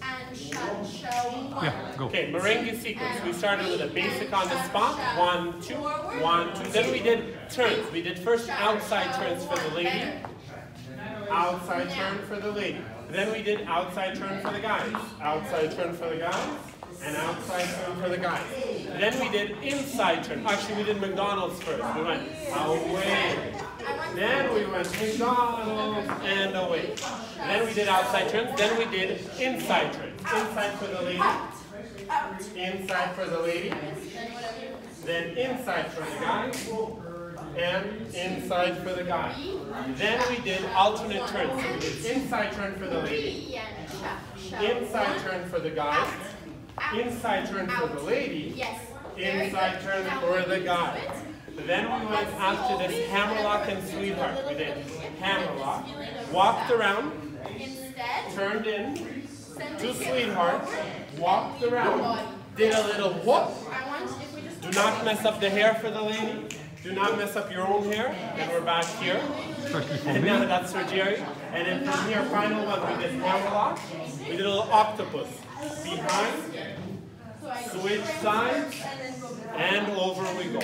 and show. Yeah, go. Okay, merengue sequence. We started with a basic on the spot. 1, 2, 1, 2. Then we did turns. We did first outside turns for the lady. Outside turn for the lady. Then we did outside turn for the guys. Outside turn for the guys. And outside turn for the guys. Then we did inside turn. Actually, we did McDonald's first. We went away. Then we went McDonald's and away. Then we did outside turns. Then we did inside turns. Inside for the lady. Inside for the lady. Then inside for the guys. And inside for the guy. Then we did alternate turns. So we did inside turn for the lady. Inside turn for the guy. Inside turn for the lady, inside turn for the guy. Then we went after this hammerlock and sweetheart. We did hammerlock, walked around, turned in to sweetheart, walked around, did a little whoop. Do not mess up the hair for the lady. Do not mess up your own hair. And we're back here. And now that's for Jerry. And then from here, final one, we did hammerlock. We did a little octopus. Behind, switch sides, and over we go.